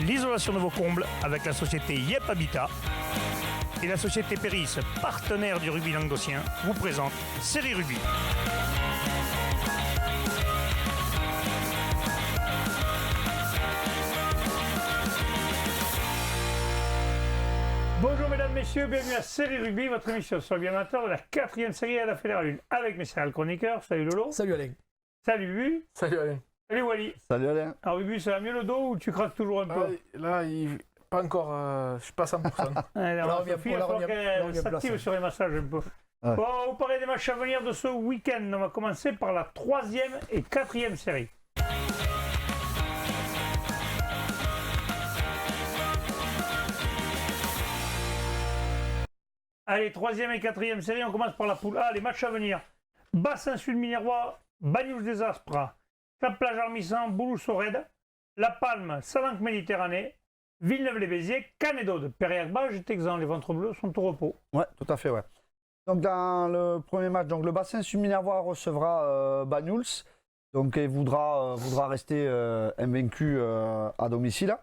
l'isolation de vos combles avec la société Yep Habitat. Et la société Péris, partenaire du rugby languedocien, vous présente Série Rugby. Bonjour mesdames, messieurs, bienvenue à Série Rugby, votre émission sur le bien amateur de la 4e série à la Fédérale 1 avec mes céréales chroniqueurs. Salut Lolo. Salut Alain. Salut Bubu. Salut Alain. Salut Wally. Salut Alain. Alors Bubu, ça va mieux le dos ou tu craques toujours un peu? Là, pas encore, je suis pas à 100%. Alors, Sophie, il va falloir qu'elle s'active sur les massages un peu. Ouais. Bon, on va vous parler des matchs à venir de ce week-end. On va commencer par la 3e et 4e série. Allez, 3e et 4e série, on commence par la poule A. Les matchs à venir. Bassin Sud Minervois, Banyuls des Aspres, Cap-Plage Armissan, Bouloux-Sorède, La Palme, Salanque Méditerranée, Villeneuve-les-Béziers, Canet-d'Aude, Perrier-Barge et Texan. Les ventres bleus sont au repos. Ouais, tout à fait, ouais. Donc dans le premier match, donc le Bassin Sud Minervois recevra Banyuls, donc il voudra rester invaincu à domicile.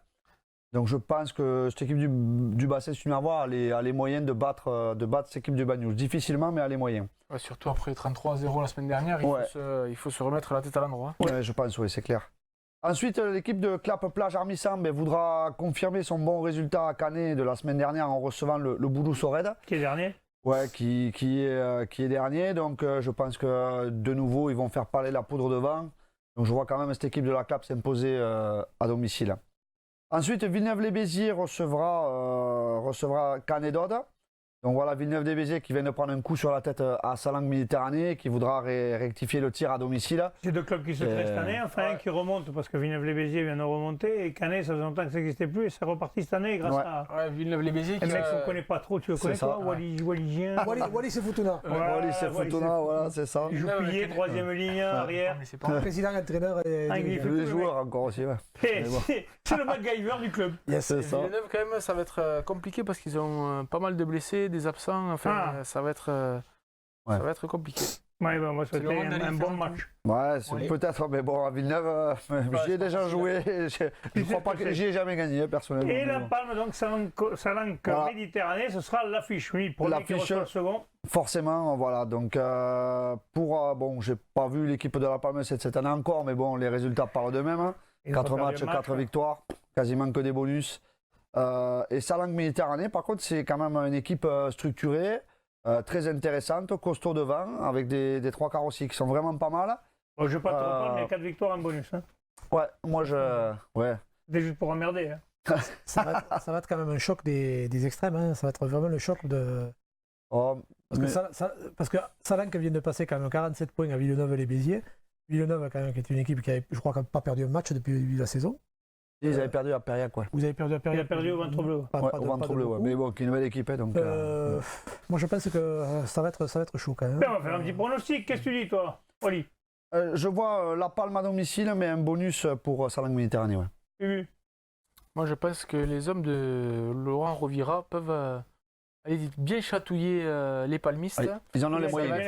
Donc je pense que cette équipe du Bassin Sud Minervois a les moyens de battre cette équipe du Banyuls. Difficilement, mais a les moyens. Ouais, surtout après 33-0 la semaine dernière, il faut se remettre la tête à l'endroit. Ouais, je pense, oui, c'est clair. Ensuite, l'équipe de Clap-Plage Armissan voudra confirmer son bon résultat à Canet de la semaine dernière en recevant le Bouloux-Sorède. Qui est dernier? Ouais, qui est dernier. Donc je pense que de nouveau, ils vont faire parler la poudre de vent. Donc je vois quand même cette équipe de la Clap s'imposer à domicile. Ensuite, Villeneuve-les-Béziers recevra Canet-d'Aude. Donc voilà, Villeneuve-les-Béziers qui vient de prendre un coup sur la tête à Salanque Méditerranée, qui voudra rectifier le tir à domicile. C'est deux clubs qui se créent cette année, enfin qui remontent parce que Villeneuve-les-Béziers vient de remonter et Canet, ça faisait longtemps que ça n'existait plus et c'est reparti cette année grâce à. Ouais, Villeneuve-les-Béziers. Un mec qu'on ne connaît pas trop, tu le connais toi, Walligien. Wally c'est Futuna. Wally, c'est Futuna, voilà, c'est ça. Il joue pilier, troisième ligne, arrière. Président, entraîneur et Les joueurs encore aussi, ouais. C'est le MacGyver du club. Yes, c'est ça. Villeneuve, quand même, ça va être compliqué parce qu'ils ont pas mal de blessés, des absents. Enfin, ça va être compliqué. Ouais, ben, moi, c'était un bon match. Ouais, peut-être, mais bon, à Villeneuve, j'y ai déjà joué. Je crois pas que j'y ai jamais gagné, personnellement. Et La Palme, donc, Salanque Méditerranée, ce sera l'affiche. Oui, pour le qui reçoit le second. Forcément, voilà. Donc, bon, j'ai pas vu l'équipe de La Palme cette année encore, mais bon, les résultats parlent d'eux-mêmes. 4 matchs, 4 victoires, quasiment que des bonus. Et Salanque Méditerranée, par contre, c'est quand même une équipe structurée, très intéressante, costaud devant, avec des trois quarts aussi qui sont vraiment pas mal. Bon, je ne vais pas te reprendre, mais 4 victoires en bonus. Hein. Ouais, moi ouais. C'est juste pour emmerder. Hein. ça va être quand même un choc des extrêmes. Hein. Ça va être vraiment le choc de. Parce que Salanque vient de passer quand même 47 points à Villeneuve-les-Béziers. Villeneuve, quand même, qui est une équipe qui, je crois, n'a pas perdu un match depuis le début de la saison. Ils avaient perdu à Périac, quoi. Vous avez perdu à Périac. Il a perdu au ventre bleu. Au ventre bleu, ouais. Mais bon, qui est une nouvelle équipe. Donc, moi, je pense que ça va être chaud quand même. Ben, on va faire un petit pronostic. Qu'est-ce que tu dis, toi, Oli? Je vois La Palme à domicile, mais un bonus pour Salanque Méditerranée, ouais. Moi, je pense que les hommes de Laurent Rovira peuvent aller bien chatouiller les palmistes. Allez, ils en ont les moyens.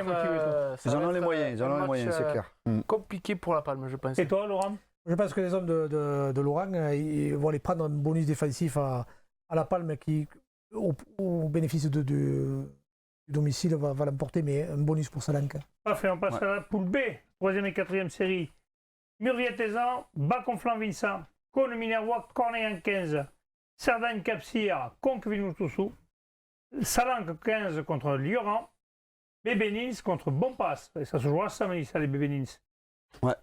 Ils en ont les moyens, c'est clair. Compliqué pour La Palme, je pense. Et toi, Laurent? Je pense que les hommes de Laurent ils vont aller prendre un bonus défensif à La Palme qui, au bénéfice du domicile, va l'emporter, mais un bonus pour Salanque. Parfait, on passe à la poule B, 3e et 4e série. Murvier-Tézan, Bas-Conflans-Vincent, Cône-Minervois, Cornellans 15, Cerdagne-Cap-Cyr, Conques-Villeneuve-Toussou, Salanque 15 contre Lioran, Bébé-Nins contre Bonpass. Et ça se jouera samedi, ça, les Bébé-Nins. Ouais.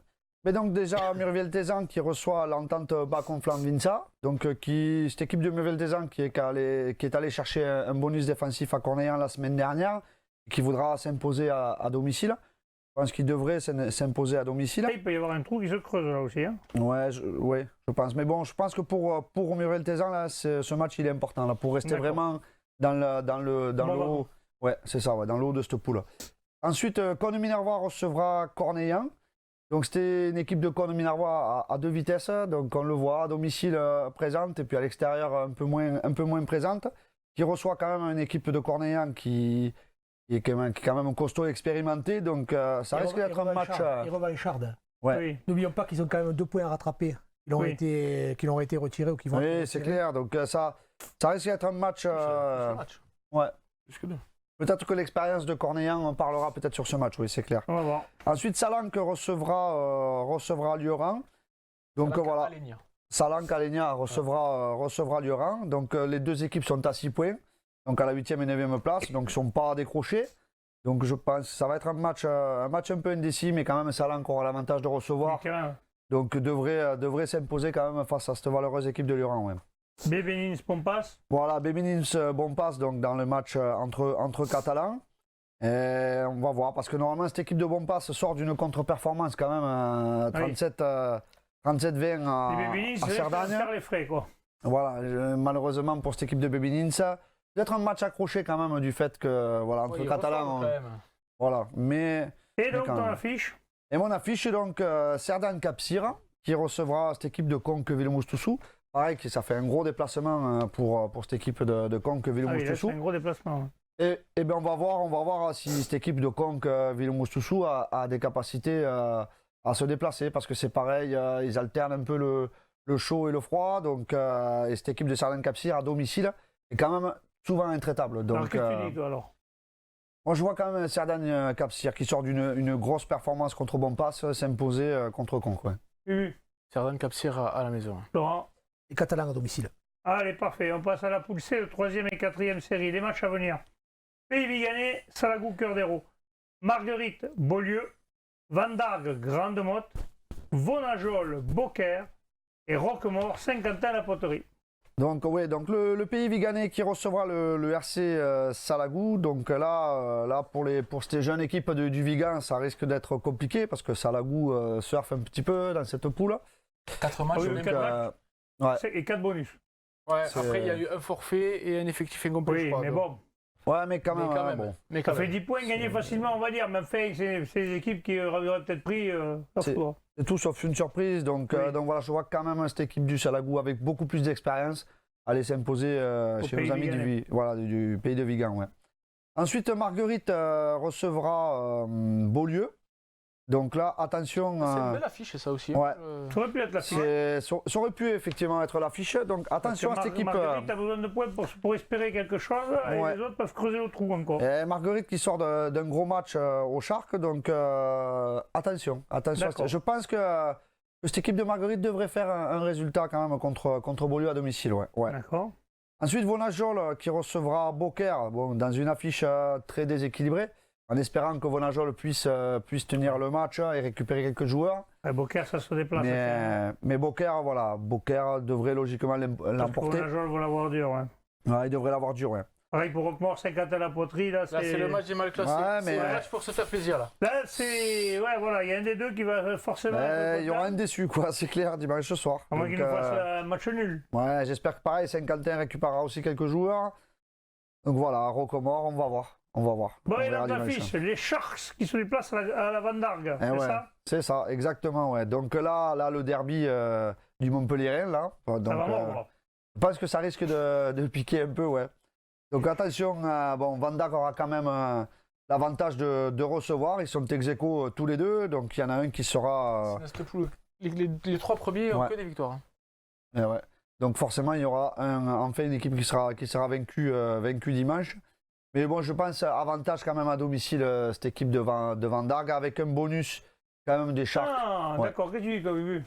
Mais donc déjà Murvier-Tézan qui reçoit l'entente Bas-Conflans-Vincent, donc cette équipe de Murvier-Tézan qui est allée chercher un bonus défensif à Cornellans la semaine dernière, qui voudra s'imposer à domicile. Je pense qu'il devrait s'imposer à domicile. Et il peut y avoir un trou qui se creuse là aussi. Hein. Ouais, je pense. Mais bon, je pense que pour Murvier-Tézan, là, ce match il est important là, pour rester vraiment dans le haut. Ouais, c'est ça, dans le haut de cette poule. Ensuite, Cône-Minervois recevra Cornellans. Donc c'était une équipe de Cône-Minervois à 2 vitesses, donc on le voit à domicile présente et puis à l'extérieur un peu moins présente, qui reçoit quand même une équipe de Cornellans qui est quand même un costaud expérimenté, donc ça risque d'être un match... Ils revancharde. Ouais. Oui. N'oublions pas qu'ils ont quand même 2 points à rattraper. Oui. qui l'ont été retirés ou qui vont être Oui, c'est retirés. clair. Donc ça risque d'être un match. Ce match. Ouais. Plus que deux. Peut-être que l'expérience de Cornéan, on parlera peut-être sur ce match, oui, c'est clair. On va voir. Ensuite, Salanque recevra Lioran. Donc Alors, voilà, Alenia. Salanque Alenia recevra Lioran. Donc les deux équipes sont à 6 points, donc à la 8e et 9e place, donc ils ne sont pas décrochés. Donc je pense que ça va être un match un peu indécis, mais quand même Salanque aura l'avantage de recevoir. Mais quand même. Donc devrait s'imposer quand même face à cette valeureuse équipe de Lioran. Ouais. Bébenins, Pompas. Voilà, Béminins, bon passe donc dans le match entre Catalans. Et on va voir, parce que normalement cette équipe de Bompas sort d'une contre-performance quand même, 37-20 Les à Bébenins, c'est Cerdagne. faire les frais, quoi. Voilà, malheureusement pour cette équipe de Béminins, peut-être un match accroché quand même du fait que voilà, entre Oui, Catalans, quand même. voilà. Mais Et donc, quand dans même. l'affiche, et mon affiche est donc Cerdagne Capcir qui recevra cette équipe de Conques Villemoustousou. Pareil, ça fait un gros déplacement pour cette équipe de Conques ah oui, là, c'est Villemoustousou. un gros déplacement. Et bien on va voir si cette équipe de Conques Villemoustousou a des capacités à se déplacer, parce que c'est pareil, ils alternent un peu le chaud et le froid, donc et cette équipe de Cerdagne Capcir à domicile est quand même souvent intraitable. Donc, Alors, qu'est-ce que tu dis, toi, alors? moi je vois quand même Cerdagne Capcir qui sort d'une grosse performance contre Bompas s'imposer contre Conques. Ouais. Cerdagne Capcir à la maison. Laurent. Les Catalans à domicile. Allez, parfait. On passe à la poule C, le 3e et 4e série. Les matchs à venir. Pays Viganais, Salagou, Cœur d'Hérault. Marguerite, Beaulieu. Vendargue, Grande Motte. Vonajol, Beaucaire. Et Roquemort, Saint-Quentin, la Poterie. Donc oui, donc le pays Viganais qui recevra le RC Salagou. Donc là pour ces jeunes équipes du Vigan, ça risque d'être compliqué parce que Salagou surfe un petit peu dans cette poule. 4 matchs, oui, même quatre pas. matchs. Ouais. Et 4 bonus. Ouais, C'est- après, il y a eu un forfait et un effectif incomplet, je Oui, crois. mais donc. bon. Ouais, mais quand même. Mais quand hein, même. bon. Mais quand Ça fait même. 10 points gagnés facilement, on va dire. Mais enfin, c'est des équipes qui auraient peut-être pris leur C'est- tour. C'est tout sauf une surprise. Donc, Oui. donc voilà, je vois quand même cette équipe du Salagou avec beaucoup plus d'expérience aller s'imposer chez pays nos amis viganais. du pays de Vigan. Ouais. Ensuite, Marguerite recevra Beaulieu. Donc là, attention. C'est une belle affiche, ça aussi. Ouais. Ça aurait pu être la fiche. Ça aurait pu effectivement être l'affiche. Donc attention à cette équipe. Marguerite a besoin de points pour espérer quelque chose. Ouais. Et les autres peuvent creuser le trou encore. Marguerite qui sort d'un gros match au Shark, donc attention. D'accord. Je pense que cette équipe de Marguerite devrait faire un résultat quand même contre Beaulieu à domicile. Ouais. D'accord. Ensuite, Vonajol qui recevra Beaucaire, dans une affiche très déséquilibrée, en espérant que Vonajol puisse tenir le match et récupérer quelques joueurs. Beaucaire, ça se déplace. Mais Beaucaire, voilà, Beaucaire devrait logiquement l'emporter. Vonajol va l'avoir dur. Ouais. Ouais, il devrait l'avoir dur. Ouais. Pareil pour Roquemort, Saint-Quentin, la Poterie. Là, Là, c'est le match des mal classés. Ouais, mais- C'est le match pour se faire plaisir, là. Là, c'est. Ouais, voilà, il y a un des deux qui va forcément. Il y aura un déçu, quoi, c'est clair, dimanche soir. À moins Donc, qu'il nous fasse un match nul. ouais, j'espère que pareil, Saint-Quentin récupérera aussi quelques joueurs. Donc voilà, Roquemort, on va voir. Bon, On et verra dans dimanche. l'affiche, les Sharks qui se déplacent à la Vendargue. Eh C'est ouais, ça? c'est ça, exactement. Ouais. Donc là, le derby du Montpellierin, là. Donc, Ça va mordre. je pense que ça risque de piquer un peu, ouais. Donc attention, Vandac aura quand même l'avantage de recevoir. Ils sont ex-aequo tous les deux, donc il y en a un qui sera. C'est cette poule. Les 3 premiers ont Ouais. que des victoires. Ouais. Donc forcément, il y aura enfin une équipe qui sera vaincue dimanche. Mais bon, je pense avantage quand même à domicile cette équipe de Vandac avec un bonus quand même des Sharks. Ah, Ouais. d'accord, qu'est-ce que tu dis, toi, Bubu?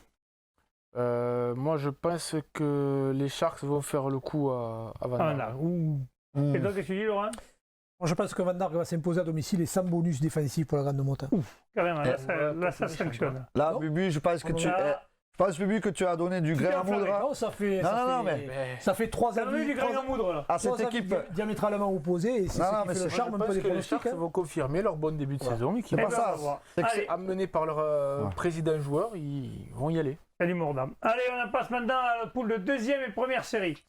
Moi, je pense que les Sharks vont faire le coup à Ah, Van là. Ouh. Hmm. Et toi, qu'est-ce que tu dis, Laurent? Moi, je pense que Van Dark va s'imposer à domicile et sans bonus défensif pour la Grande Motte. Carrément, là, Ouais, ça c'est sanctionne. Là, Non. Bubu, je pense que tu as donné du grain à enflammé. moudre Non, ça fait, Non, mais- ça fait 3 Ça a mis du grain en moudre, là. à cette équipe. Diamétralement opposés et c'est Non, ce non, qui mais fait le c'est- charme Je un pense peu des que les pronostics. Sharks vont confirmer leur bon début de saison et qui C'est Eh pas ben, ça. on va voir. C'est que Allez, amenés par leur Ouais. président joueur, ils vont y aller. c'est du mordant. Allez, on passe maintenant à la poule de deuxième et première série.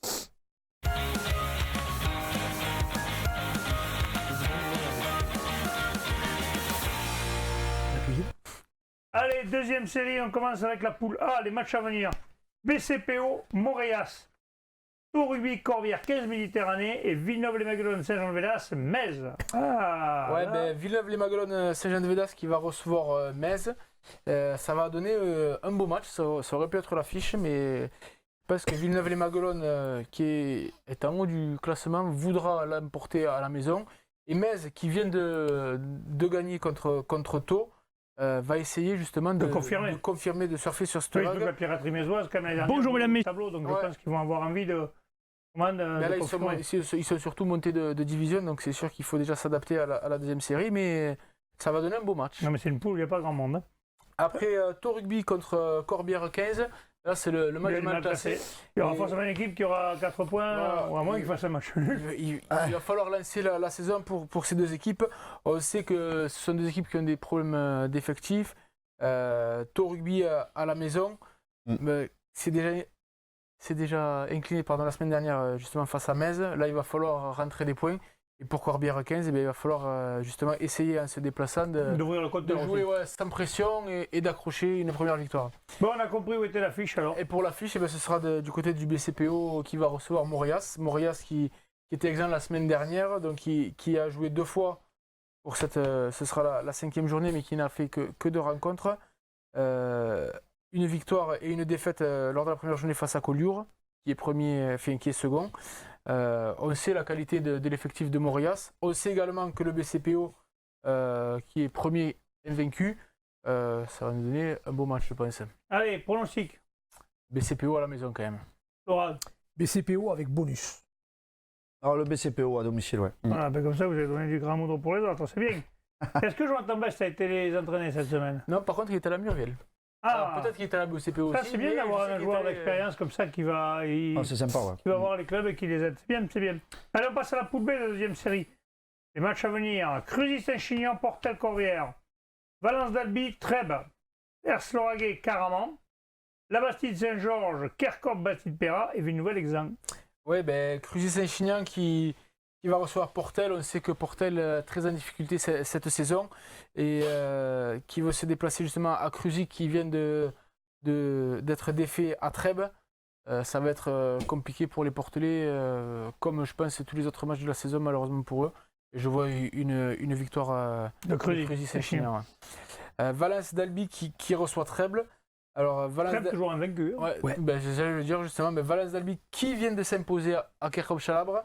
La cuisine. Allez, deuxième série, on commence avec la poule A, les matchs à venir. BCPO, Montréas, Tours-Rugby, Corbière, 15 Méditerranée et Villeneuve-les-Maguelones, Saint-Jean-de-Védas, Metz. Ah, Ouais, là. Villeneuve-les-Maguelones, Saint-Jean-de-Védas qui va recevoir Metz. Ça va donner un beau match. Ça aurait pu être l'affiche, mais je pense que Villeneuve-les-Maguelones, qui est en haut du classement, voudra l'emporter à la maison. Et Metz, qui vient de gagner contre Thau, va essayer justement de confirmer, de surfer sur cette vague. La piraterie mésoise, comme l'année dernière. Bonjour, mesdames, messieurs. Tableau, donc je pense qu'ils vont avoir envie de. Là, ils sont surtout montés de division, donc c'est sûr qu'il faut déjà s'adapter à la deuxième série, mais ça va donner un beau match. Non, mais c'est une poule, il n'y a pas grand monde. Hein. Après, Thau Rugby contre Corbière 15, là c'est le match mal classé. Il y aura forcément une équipe qui aura 4 points, ou à moins qu'il fasse un match. Il va falloir lancer la saison pour ces deux équipes. On sait que ce sont deux équipes qui ont des problèmes d'effectifs. Thau Rugby à la maison, c'est déjà incliné la semaine dernière justement face à Metz. Là, il va falloir rentrer des points. Et pour Corbière 15, il va falloir justement essayer en se déplaçant d'ouvrir le compteur, de jouer sans pression et d'accrocher une première victoire. Bon, on a compris où était l'affiche alors. Et pour l'affiche, ce sera du côté du BCPO qui va recevoir Mauriac. Mauriac qui était exempt la semaine dernière, donc qui a joué 2 fois pour ce sera la 5e journée, mais qui n'a fait que 2 rencontres. Une victoire et une défaite lors de la première journée face à Collioure, qui est second. On sait la qualité de l'effectif de Mauriac. On sait également que le BCPO, qui est premier invaincu, ça va nous donner un beau match, je pense. Allez, pronostic. BCPO à la maison quand même. Laurent. BCPO avec bonus. Alors le BCPO à domicile, ouais. Voilà, ben comme ça, vous avez donné du grand moudre pour les autres, c'est bien. Est-ce que Jonathan Best a été les entraîner cette semaine? Non, par contre, il était à la Muriel. Peut-être qu'il était à la BCPO aussi. C'est bien d'avoir un joueur d'expérience comme ça qui va, c'est sympa, ouais. qui va voir les clubs et qui les aide. C'est bien, c'est bien. Allez, on passe à la poule B de la deuxième série. Les matchs à venir. Cruzy-Saint-Chinian, Portel-Corbière. Valence d'Albi, Trèbes. Ers-Lauragais, Caraman. La Bastide-Saint-Georges, Kercop-Bastide-Péra et Villeneuve-Exang. Oui, Cruzy-Saint-Chinian qui va recevoir Portel. On sait que Portel est très en difficulté cette saison et qui veut se déplacer justement à Cruzy qui vient d'être défait à Trèbes. Ça va être compliqué pour les Portelais, comme je pense tous les autres matchs de la saison malheureusement pour eux. Et je vois une victoire de Cruzy-Saint-Chinian. Valence d'Albi qui reçoit Trèbes. Alors, Trèbes toujours invaincu. Ouais. J'allais le dire justement, mais Valence d'Albi qui vient de s'imposer à Kercop-Chalabre,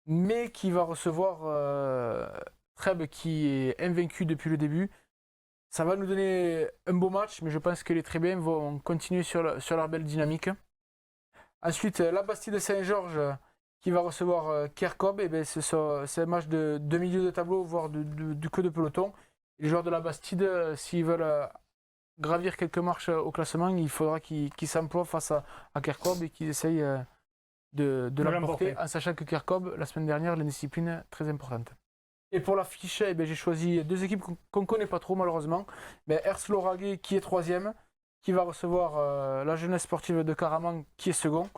mais qui va recevoir Trèbes qui est invaincu depuis le début. Ça va nous donner un beau match, mais je pense que les Trébéens vont continuer sur leur belle dynamique. Ensuite, la Bastide Saint-Georges qui va recevoir Kercop. C'est un match de milieu de tableau, voire du queue de peloton. Les joueurs de la Bastide, s'ils veulent gravir quelques marches au classement, il faudra qu'ils s'emploient face à Kercop et qu'ils essayent de l'emporter, en sachant que Kercop, la semaine dernière, une discipline très importante. Et pour l'affiche, j'ai choisi 2 équipes qu'on ne connaît pas trop malheureusement. Ers-Lauragais qui est 3e, qui va recevoir la jeunesse sportive de Caraman qui est second.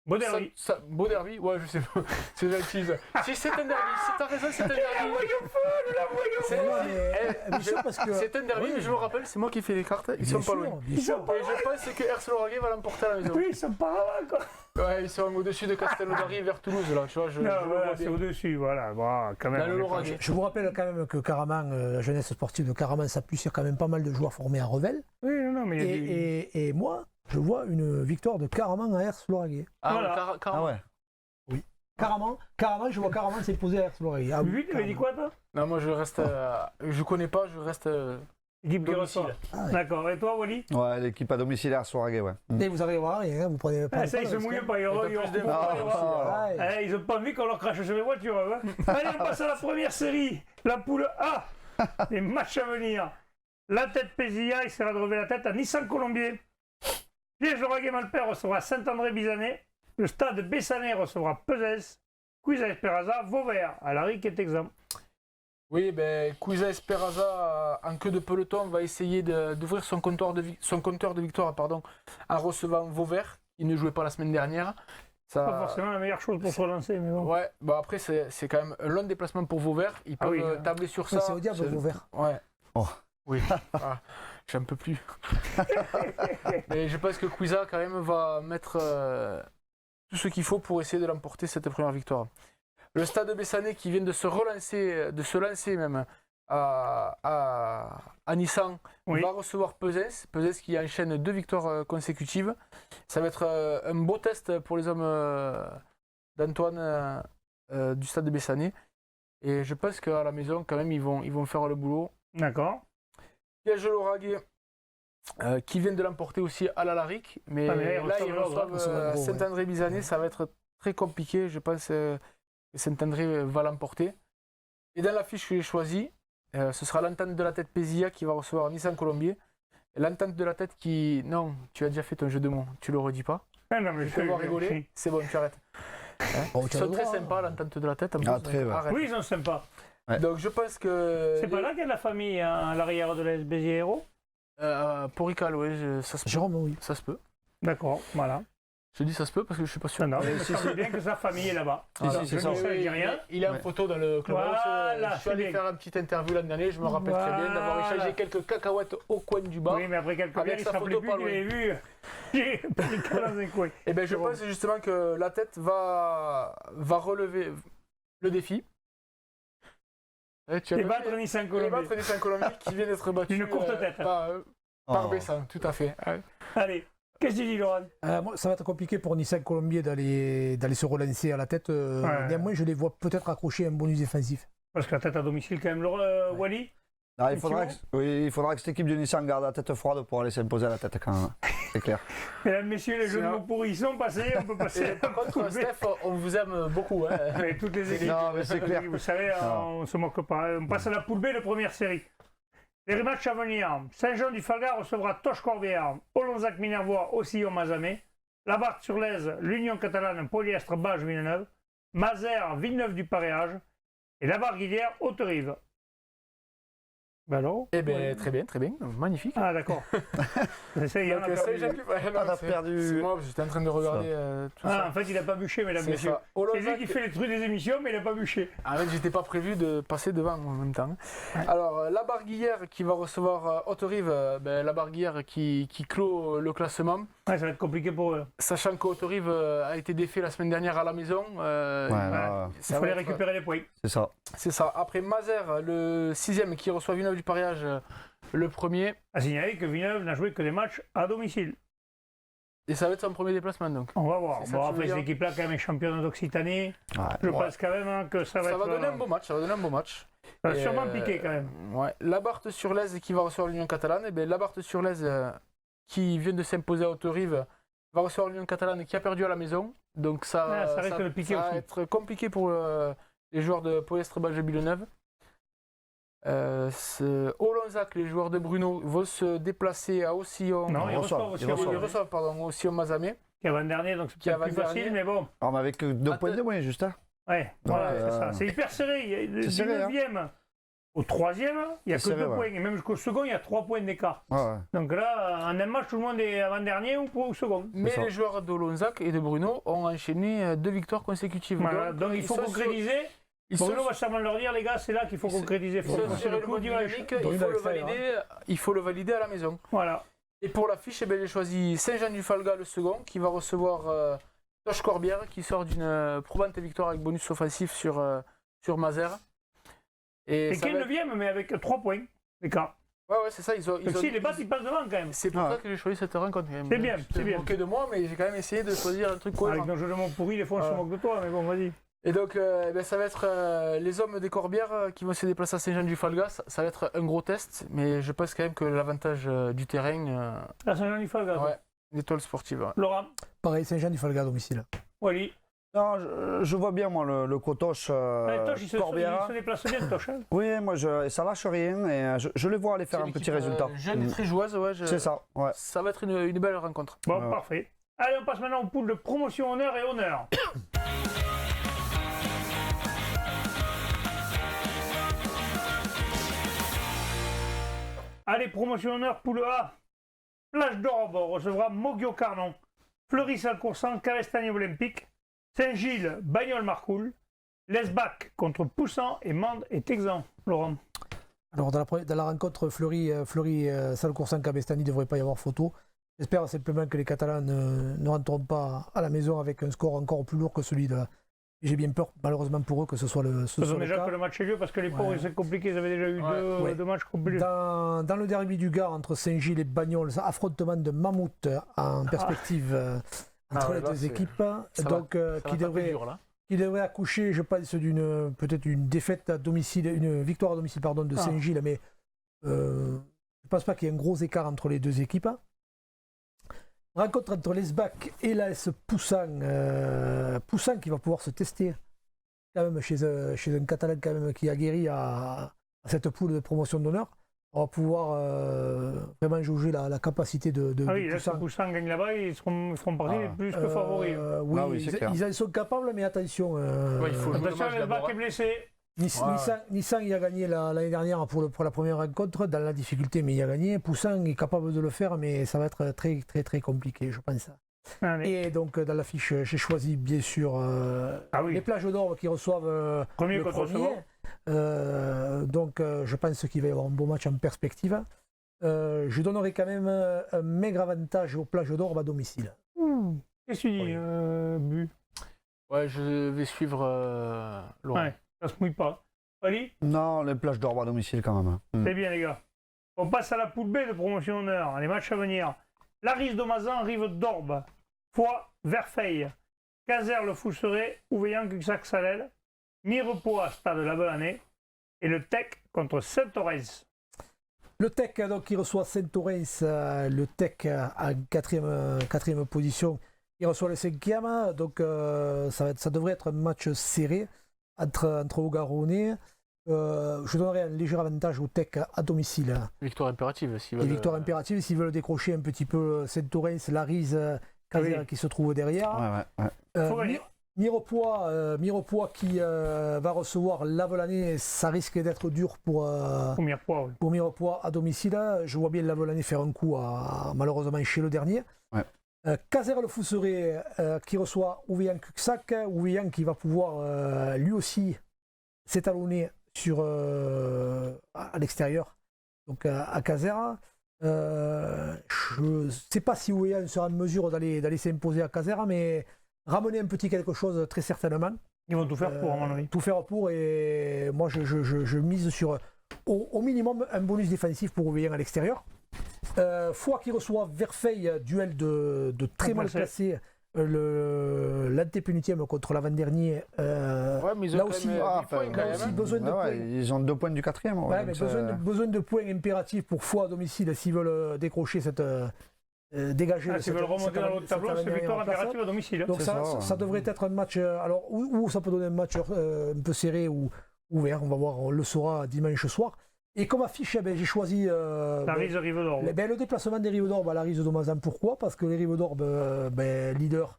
Beau derby. Beau derby, ouais, je sais pas. C'est gentil. Si c'est un derby, si t'as raison, c'est un derby. C'est un derby, mais je me rappelle, c'est moi qui ai fait les cartes, ils sont pas loin. Et je pense que Ers-Lauragais va l'emporter à la maison. Oui, ils sont pas loin, quoi. Ouais, ils sont au-dessus de Castelnaudary vers Toulouse, là, tu vois. C'est au-dessus, voilà. Bon, quand même. Je vous rappelle quand même que Caraman, la jeunesse sportive de Caraman s'appuie sur quand même pas mal de joueurs formés à Revel. Oui, non, mais et moi, je vois une victoire de Caraman à Ers-Lauragais. Ah, Ah ouais. Oui. Caraman, je vois Caraman s'imposer à Ers-Lauragais. Ah, oui, tu as dit quoi, toi? Non, moi je reste. Je connais pas, je reste. Équipe qui reçoit. D'accord. Et toi, Wally? Ouais, l'équipe à domicile à Ers-Lauragais, ouais. Et vous avez rien, vous prenez pas. Ça, ils se mouillent pas, ils ont pas envie qu'on leur crache sur les voitures. Hein. Allez, on passe à la première série. La poule A. Les matchs à venir. La tête Pézilla, il sera de relever la tête à Nissan-Colombier. Liège-Lauragais-Malpère recevra Saint-André-Bizanet. Le stade Bessanet recevra Pesès. Cuisa-Esperaza, Vauvert, à l'Ari qui est exempt. Oui, Cuisa-Esperaza, en queue de peloton, va essayer d'ouvrir son compteur de victoire en recevant Vauvert. Il ne jouait pas la semaine dernière. Ça... Pas forcément la meilleure chose pour se relancer, mais bon. Ouais, après, c'est quand même un long déplacement pour Vauvert. Ils peuvent tabler sur ça. C'est au diable, Vauvert. Ouais. Oh. Oui. J'en peux plus. Mais je pense que Cuisa quand même va mettre tout ce qu'il faut pour essayer de l'emporter cette première victoire. Le stade Bessanet qui vient de se lancer même à Nissan Oui. va recevoir Pesens. Pesens qui enchaîne 2 victoires consécutives. Ça va être un beau test pour les hommes d'Antoine du stade de Bessané. Et je pense qu'à la maison, quand même, ils vont faire le boulot. D'accord. Piège Lauragais qui viennent de l'emporter aussi à l'Alaric. Mais, Ah, mais là, ils ça va être gros, Saint-André-Bizané. Ça va être très compliqué. Je pense que Saint-André va l'emporter. Et dans la fiche que j'ai choisie, ce sera l'entente de la tête Pézilla qui va recevoir Nissan Colombier. Et l'entente de la tête qui... Non, tu as déjà fait ton jeu de mots. Tu le redis pas. Ah, non, mais Je te vois rigoler. C'est bon, tu arrêtes. Bon, Ils tu as sont le très droit, sympas, l'entente de la tête. En Ah, plus, très, donc ouais. arrête. Oui, ils sont sympas. Ouais. Donc je pense que... C'est pas là qu'il y a de la famille à l'arrière de l'AS Béziers Hérault? Porical, oui, ça se peut. Jérôme, oui. Ça se peut. D'accord, voilà. Je dis ça se peut parce que je suis pas sûr. Non, non, mais il me si, semble si. bien que sa famille est là-bas. Voilà. si, c'est Je ça. ne sais rien. Il est en Ouais. photo dans le clubhouse. Voilà, Je suis allé c'est bien. faire une petite interview l'an dernier. Je me rappelle très bien d'avoir Voilà. échangé quelques cacahuètes au coin du bar. Oui, mais après quelques Avec bières, il sa se rappelait photo plus pas qu'il loin. avait vu. J'ai pris dans un coin. Et bien je Jérôme. pense justement que la tête va relever le défi. Tu as Et noté- battre Nissan et Colombie. battre Nissan Colombie qui vient d'être battu D'une courte tête. par Oh. Bessin, tout à fait. Allez, qu'est-ce que tu dis, Laurent? Moi, ça va être compliqué pour Nissan Colombier d'aller se relancer à la tête. Ouais. Néanmoins, je les vois peut-être accrocher un bonus défensif. Parce que la tête à domicile, quand même, Wally. Ah, il faudra que cette équipe de Nissan garde la tête froide pour aller s'imposer à la tête quand même. C'est clair. Mesdames, messieurs, les jeux de C'est mots pourris sont passés. On peut passer Et par contre, Steph, on vous aime beaucoup. Hein. Mais toutes les équipes. Non, mais c'est clair. Vous savez, on se moque pas. On passe à la poule B de première série. Les rematchs à venir. Saint-Jean-du-Falga recevra Toch-Corbière, Olonzac-Minervois, Ocillon-Mazamé. La Barthe-sur-Lèze, l'Union catalane, Polyestre, Bages, Villeneuve. Mazères, Villeneuve-du-Paréage. Et la Barguilière, Haute-Rive. Ben alors Eh bien, très bien, magnifique. Ah, d'accord. Ça y est, on a Donc, perdu. Saint-Jean- ouais, non, On a c'est- perdu. c'est moi, j'étais en train de regarder tout Ah, ça. en fait, il n'a pas bûché, mesdames, C'est messieurs. ça. C'est lui Olonzac- qui fait les trucs des émissions, mais il n'a pas bûché. En fait, j'étais pas prévu de passer devant moi, en même temps. Alors, la Barguillère qui va recevoir Haute-Rive, la Barguillère qui clôt le classement, Ouais, ça va être compliqué pour eux. sachant qu'Haute-Rive a été défait la semaine dernière à la maison. Ouais, là, Il ça fallait va être- récupérer les points. c'est ça. C'est ça. Après Mazères, le 6e qui reçoit Villeneuve du Paréage, le premier. À signaler que Villeneuve n'a joué que des matchs à domicile. Et ça va être son premier déplacement donc. On va voir. C'est ça Bon, que tu après, veux cette dire. équipe-là, quand même, est championne d'Occitanie. Ouais. Je pense quand même hein, que ça va Ça être. va donner un beau match. Ça va donner un beau match. Ça va Et, sûrement piquer quand même. Ouais. La Barthe-sur-Lèze qui va recevoir l'Union catalane. Et la Barthe-sur-Lèze qui vient de s'imposer à Haute-Rive va recevoir l'Union catalane qui a perdu à la maison. Donc Ah, ça risque de piquer ça va aussi. être compliqué pour les joueurs de Polyestre Bages Villeneuve. Olonzac, les joueurs de Bruno, vont se déplacer à Ocillon. Non, ils reçoivent, reçoivent aussi. ils reçoivent. Ils reçoivent, pardon, Ocillon-Mazamé. Qui est avant-dernier, donc c'est Qui est peut-être plus avant-dernier. facile, mais bon. Alors, mais avec 2 Attends. points de moins, juste. Hein. Ouais, voilà, Ouais, c'est ça. C'est hyper serré. Il y a du serré, hein. 9e au 3e, il n'y a que C'est serré, 2 ouais. points. Et même jusqu'au second, il y a 3 points d'écart. Ouais, ouais. Donc là, en un match, tout le monde est avant-dernier ou au second. Mais ça. les joueurs d'Olonzac et de Bruno ont enchaîné 2 victoires consécutives. Voilà, donc il faut ils sont concrétiser. Ils Bruno sont va sûrement leur dire, les gars, c'est là qu'il faut Ils sont- concrétiser. ils Faut sont passer sur le une coup bonne dimanche. dynamique, Donc, il faut le valider à la maison. Voilà. Et pour l'affiche, j'ai choisi Saint-Jean-du-Falga, le second, qui va recevoir Toch-Corbière, qui sort d'une probante victoire avec bonus offensif sur Mazères. Et ça qui est va être- 9e, mais avec 3 points d'écart. Ouais, c'est ça. Ils ont, Donc si les battent, ils passent devant quand même. C'est pour Ah. ça que j'ai choisi cette rencontre. quand même. C'est bien, Je c'est t'ai bien. moqué de moi, mais j'ai quand même essayé de choisir un truc cohérent. Avec nos jeux de mots pourris, des fois on se Voilà. moque de toi, mais bon, vas-y. Et donc, ça va être les hommes des Corbières qui vont se déplacer à Saint-Jean-du-Falga. Ça va être un gros test, mais je pense quand même que l'avantage du terrain, La Saint-Jean-du-Falga. ouais, l'étoile sportive. Ouais. Laurent, Pareil, Saint-Jean-du-Falga à domicile. Wally. Non, je vois bien, moi, le Cotoche Toche, il Corbière. se déplace bien, Toche. Hein. Oui, moi, ça lâche rien et je les vois aller faire C'est un une petit équipe, résultat. Jeune et très joueuse, ouais. C'est ça, ouais. Ça va être une belle rencontre. Bon, Ouais. parfait. Allez, on passe maintenant au pool de promotion, honneur et honneur. Allez, promotion honneur, poule A. Plage d'Orbe recevra Moggio Carnon, Fleury-Salcoursan, Calestanie Olympique, Saint-Gilles, Bagnoles-Marcoul, Lesbac contre Poussan et Mende et Texan. Laurent. Alors, dans la rencontre Fleury-Salcoursan Cabestany, il ne devrait pas y avoir photo. J'espère simplement que les Catalans ne rentreront pas à la maison avec un score encore plus lourd que celui de J'ai bien peur, malheureusement pour eux, que ce soit le déjà cas. que le match est joué parce que les pauvres, Ouais. c'est compliqué. Ils avaient déjà eu deux matchs compliqués. Dans le derby du Gard entre Saint-Gilles et Bagnols, affrontement de mammouth en perspective entre les deux équipes, donc qui devrait accoucher, je pense, d'une peut-être une défaite à domicile, une victoire à domicile pardon, de Saint-Gilles, mais je ne pense pas qu'il y ait un gros écart entre les deux équipes. Rencontre entre l'Esbac et l'AS Poussan. Poussan qui va pouvoir se tester quand même chez un Catalan quand même, qui a guéri à cette poule de promotion d'honneur. On va pouvoir vraiment jauger la capacité de oui, là, si Poussan. Poussan gagne là-bas, ils feront partie des plus que favoris. Oui, Ah oui, c'est clair. ils en sont capables, mais attention. Il faut jouer le Attention, match le d'abord. bac est blessé. Nissan, il a gagné l'année dernière pour la première rencontre, dans la difficulté, mais il a gagné. Poussin est capable de le faire, mais ça va être très, très, très compliqué, je pense. Allez. Et donc, dans l'affiche, j'ai choisi, bien sûr, les Plages d'Orbe qui reçoivent Premier le contre le premier. Donc, je pense qu'il va y avoir un beau match en perspective. Je donnerai quand même un maigre avantage aux Plages d'Orbe à domicile. Qu'est-ce que tu dis, Bu? Ouais, je vais suivre Laurent. Ouais, ça se mouille pas. Ali, Non, les plages d'Orbe à domicile quand même. c'est bien, les gars. On passe à la poule B de promotion d'honneur. Les matchs à venir. Laris de Mazan, Rive d'Orbe. Foix, Verfeil. Caser le Fousseret, Ouveillan, Cuxac-Salel. Mirepoix, Stade La Belle-Année. Et le Tech contre Saint-Orens. Le Tech donc, qui reçoit Saint-Orens, le Tech à quatrième position, il reçoit le 5e, donc ça devrait être un match serré entre Augaronnais. Je donnerai un léger avantage au Tech à domicile. Victoire impérative. Et victoire impérative s'ils veulent décrocher un petit peu Saint-Orens, Larise, Caser qui se trouve derrière. Faut gagner. Mirepoix qui va recevoir l'Avelanais, ça risque d'être dur pour Mirepoix à domicile. Je vois bien l'Avelanais faire un coup malheureusement chez le dernier. Caser le Fousseret qui reçoit Ouveillan Cuxac. Ouveillan qui va pouvoir lui aussi s'étalonner à l'extérieur, donc à Caser. Je ne sais pas si Ouveillan sera en mesure d'aller s'imposer à Caser, mais ramener un petit quelque chose très certainement. Ils vont tout faire pour, à mon avis. Tout faire pour, et moi je mise sur au minimum un bonus défensif pour Ouveillan à l'extérieur. Foix qui reçoit Verfeil, duel de très mal placé, l'antépénultième contre l'avant-dernier. Mais là aussi, besoin de points. Ils ont 2 points du 4e. Mais besoin de points impératifs pour Foix à domicile s'ils veulent décrocher cette. Dégager. S'ils veulent remonter dans l'autre tableau, c'est victoire impérative à domicile. Donc ça devrait être un match. Alors, où ça peut donner un match un peu serré ou ouvert, on va voir, on le saura dimanche soir. Et comme affiche, j'ai choisi Larise Rive d'Orbe. le déplacement des Rives d'Orbe à Larise de Mazan. Pourquoi ? Parce que les Rives d'Orbe, leader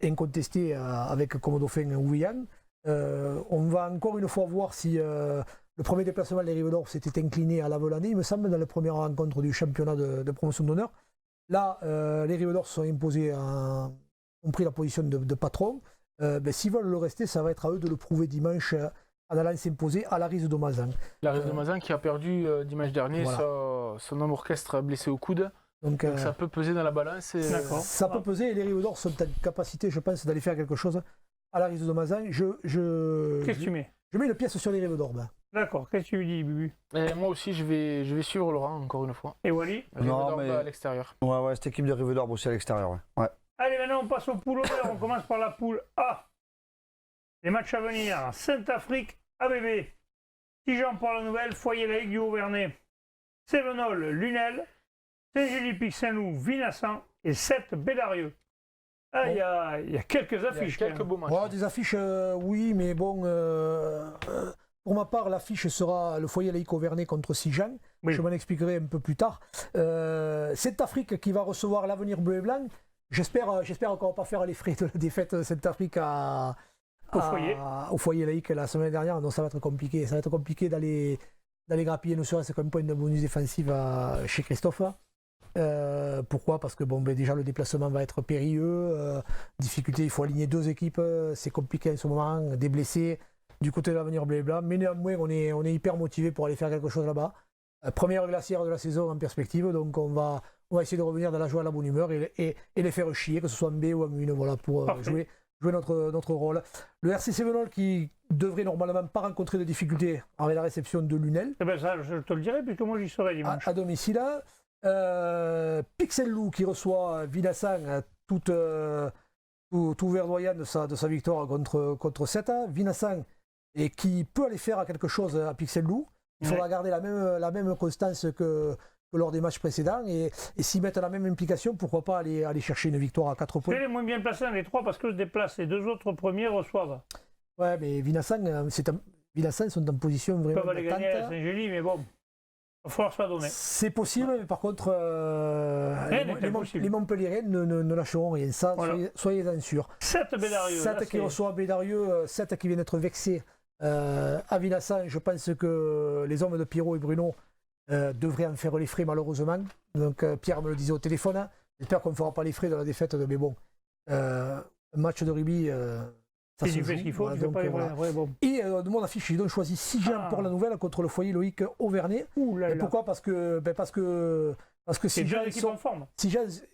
incontesté avec comme dauphin Ouveillan. On va encore une fois voir si le premier déplacement des Rives d'Orbe s'était incliné à l'Avelanais, il me semble, dans la première rencontre du championnat de promotion d'honneur. Là, les Rives d'Orbe se sont imposés, ont pris la position de patron. S'ils veulent le rester, ça va être à eux de le prouver dimanche en allant s'imposer à Larise de Mazan. Larise de Mazan qui a perdu dimanche dernier son homme orchestre blessé au coude. Donc ça peut peser dans la balance. Ça peut peser, et les Rives d'Orbe sont en capacité, je pense, d'aller faire quelque chose à Larise de Mazan. Qu'est-ce que tu mets ? Je mets une pièce sur les Rives d'Orbe. D'accord, qu'est-ce que tu lui dis, Bubu ? Et moi aussi, je vais suivre Laurent, encore une fois. Et Wally ? À l'extérieur. Ouais, cette équipe de Rive d'Orbe aussi à l'extérieur. Ouais. Allez, maintenant on passe aux poules honneur. On commence par la poule A. Les matchs à venir. Saint-Afrique, ABB. Tijan-Port-la-Nouvelle, Foyer laïque du Haut-Vernay. Sévenol, Lunel. Saint-Gély-Pic, Saint-Loup, Vinassan et 7 Bédarieux. Il y a quelques affiches. Quelques beaux matchs. Des affiches, oui, mais bon, pour ma part, l'affiche sera le Foyer laïque Auvernais contre Sijan. Oui. Je m'en expliquerai un peu plus tard. Saint-Afrique qui va recevoir l'Avenir Bleu et Blanc. J'espère qu'on ne va pas faire les frais de la défaite Saint-Afrique au Foyer laïque la semaine dernière. Donc ça va être compliqué. Ça va être compliqué d'aller grappiller, ne serait-ce qu'un point de bonus défensif chez Christophe. Pourquoi ? Parce que déjà le déplacement va être périlleux, difficulté, il faut aligner 2 équipes, c'est compliqué en ce moment, des blessés du côté de l'Avenir Bleu et Blanc, mais néanmoins on est hyper motivé pour aller faire quelque chose là-bas. Première glacière de la saison en perspective, donc on va essayer de revenir dans la joie, à la bonne humeur et les faire chier, que ce soit en B ou en 1, voilà, pour jouer notre rôle. Le RC Sévenol qui devrait normalement pas rencontrer de difficultés avec la réception de Lunel. Eh ben ça, je te le dirai, puisque moi j'y serai dimanche. À domicile. Pixel Loup qui reçoit Vinassan tout verdoyant de sa victoire contre Seta. Vinassan et qui peut aller faire quelque chose à Pixel Loup. Il faudra garder la même constance que lors des matchs précédents et s'y mettre la même implication, pourquoi pas aller chercher une victoire à 4 points. C'est les moins bien placés dans les 3 parce que je déplace. Les 2 autres premiers reçoivent. Ouais, mais Vinassan sont en position Ils vraiment peuvent aller gagner à Saint-Gély, mais bon, il va falloir se la donner. c'est possible, mais par contre, les Montpelliérains ne lâcheront rien. Ça, voilà. Soyez-en sûrs. 7 Bédarieux. 7 qui reçoit Bédarieux, 7 qui viennent d'être vexés à Vinassan. Je pense que les hommes de Pierrot et Bruno devraient en faire les frais, malheureusement. Donc, Pierre me le disait au téléphone. Hein. J'espère qu'on ne fera pas les frais de la défaite. Mais bon, un match de rugby. Ça si tu fais ce qu'il faut, voilà, donc, voilà. Bon. Et de mon affiche, j'ai donc choisi Sijan pour la nouvelle contre le foyer Loïc Auvernay. Et pourquoi ? Parce que Sijan,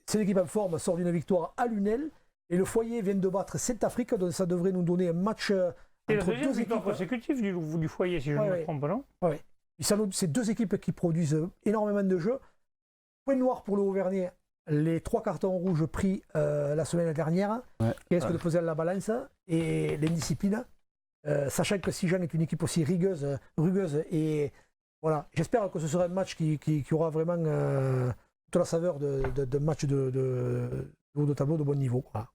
c'est l'équipe en forme, sort d'une victoire à Lunel. Et le foyer vient de battre Saint-Afrique, donc ça devrait nous donner un match entre deux équipes consécutives du foyer, si je ne me trompe, non ? Oui. C'est 2 équipes qui produisent énormément de jeux. Point noir pour le Auvernay. Les 3 cartons rouges pris la semaine dernière, qui risquent de peser à la balance, et l'indiscipline, sachant que Sijan est une équipe aussi rugueuse, et voilà, j'espère que ce sera un match qui aura vraiment toute la saveur de match de haut de tableau de bon niveau. Voilà.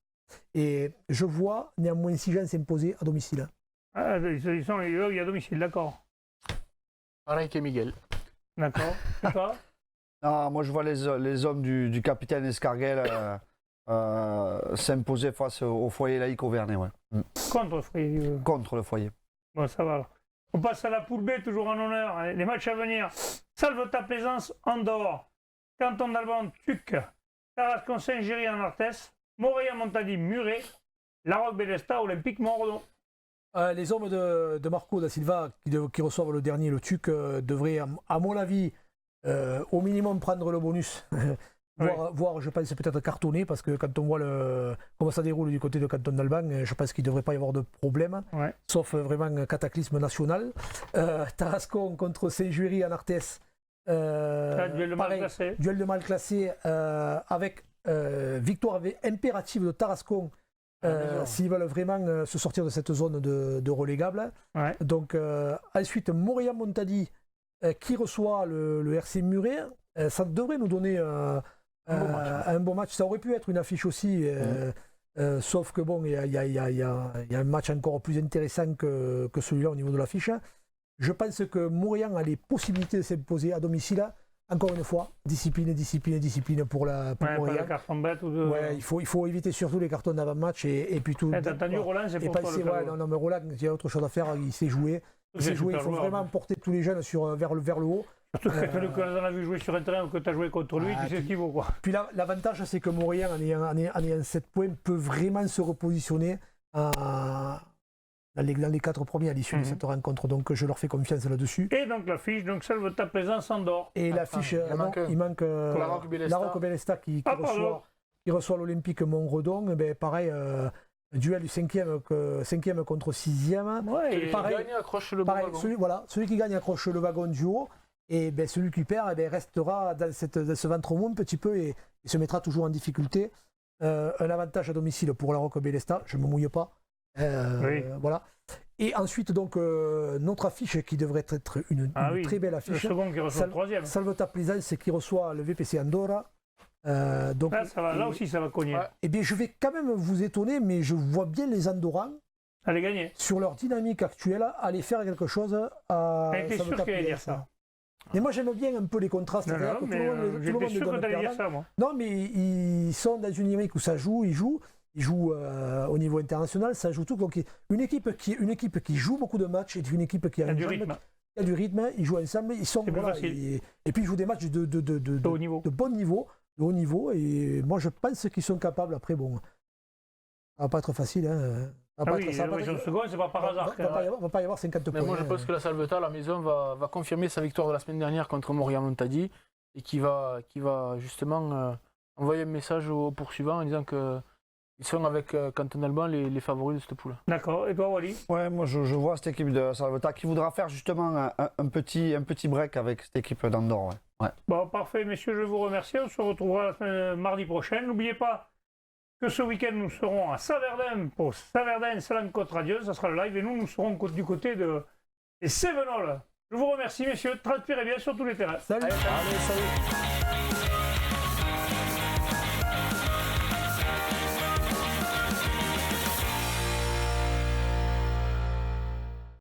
Et je vois néanmoins Sijan s'imposer à domicile. Ah, ils sont à domicile, d'accord. Pareil que Miguel. D'accord, c'est pas. Non, moi je vois les hommes du capitaine Escarguel s'imposer face au foyer laïque Auvernay. Ouais. Contre le foyer. Contre le foyer. Bon, ça va alors. On passe à la poule B, toujours en honneur. Les matchs à venir. Salvetat-Plaisance, Andorre. Canton d'Alban, Tuc. Tarascon, Saint-Géry en Arthès. Montpellier, Muret. Larocque-Bélestat, Olympique, Montredon. Les hommes de Marco da Silva qui reçoivent le dernier, le Tuc, devraient, à mon avis, au minimum prendre le bonus, voire je pense peut-être cartonner, parce que quand on voit comment ça déroule du côté de Canton d'Alban, je pense qu'il ne devrait pas y avoir de problème, sauf vraiment cataclysme national. Tarascon contre Saint-Jury en Arthès, duel de mal classé avec victoire impérative de Tarascon s'ils veulent vraiment se sortir de cette zone de relégable. Donc ensuite Montpellier-Montady qui reçoit le RC Muret, ça devrait nous donner un bon match. Ça aurait pu être une affiche aussi, sauf que bon, il y a un match encore plus intéressant que celui-là au niveau de l'affiche. Je pense que Montréal a les possibilités de s'imposer à domicile. Encore une fois, discipline pour Montréal. Il faut éviter surtout les cartons d'avant-match et puis tout. T'as entendu Roland, c'est pour toi non, mais Roland, il y a autre chose à faire, il sait jouer. Il faut vraiment porter tous les jeunes vers le haut. Surtout que celui que l'on a vu jouer sur un terrain ou que tu as joué contre lui, tu sais ce qu'il vaut. Puis l'avantage, c'est que Montréal, en ayant 7 points, peut vraiment se repositionner dans les 4 premiers à l'issue de cette rencontre. Donc je leur fais confiance là-dessus. Et donc l'affiche, Salvetat-Plaisance Andorre. Et l'affiche, il manque Larocque-Bélestat qui reçoit l'Olympique Montredon. Pareil. Duel du 5e contre 6e. Pareil, qui gagne accroche le wagon. Celui qui gagne accroche le wagon du haut. Et celui qui perd restera dans ce ventre mou un petit peu et se mettra toujours en difficulté. Un avantage à domicile pour Larocque-Bélestat, je ne me mouille pas. Voilà. Et ensuite, donc, notre affiche qui devrait être une très belle affiche. Le second qui reçoit le 3e. Salvetat-Plaisance qui reçoit le VPC Andorra. Donc, là aussi, ça va cogner. Eh bien, je vais quand même vous étonner, mais je vois bien les Andorrans aller gagner. Sur leur dynamique actuelle, aller faire quelque chose à. T'es sûr qu'il allait dire ça. Mais moi, j'aime bien un peu les contrastes. J'étais sûr que t'allais dire ça, moi. Non, mais ils sont dans une dynamique où ça joue, ils jouent au niveau international, ça joue tout. Donc, une équipe qui joue beaucoup de matchs est une équipe qui a du rythme. Il y a du rythme, ils jouent ensemble, ils sont et puis ils jouent des matchs de haut niveau, et moi je pense qu'ils sont capables. Après, bon, ça va pas être facile. Hein. Second, c'est pas par hasard. Il va pas y avoir 50 points. Mais moi je pense que la Salvetat, la maison, va confirmer sa victoire de la semaine dernière contre Montpellier-Montady et qui va justement envoyer un message aux poursuivants en disant que Ils sont avec Canton Alban les favoris de cette poule. D'accord. Et toi, Wally? Ouais, moi je vois cette équipe de Salvetat qui voudra faire justement un petit break avec cette équipe d'Andorre. Ouais. Bon, parfait, messieurs, je vous remercie. On se retrouvera mardi prochain. N'oubliez pas que ce week-end, nous serons à Saverdun pour Saverdun-Salan-Côte Radio. Ça sera le live et nous serons du côté des Cévenols. Je vous remercie, messieurs. Transpirez bien sur tous les terrains. Salut. Allez, salut.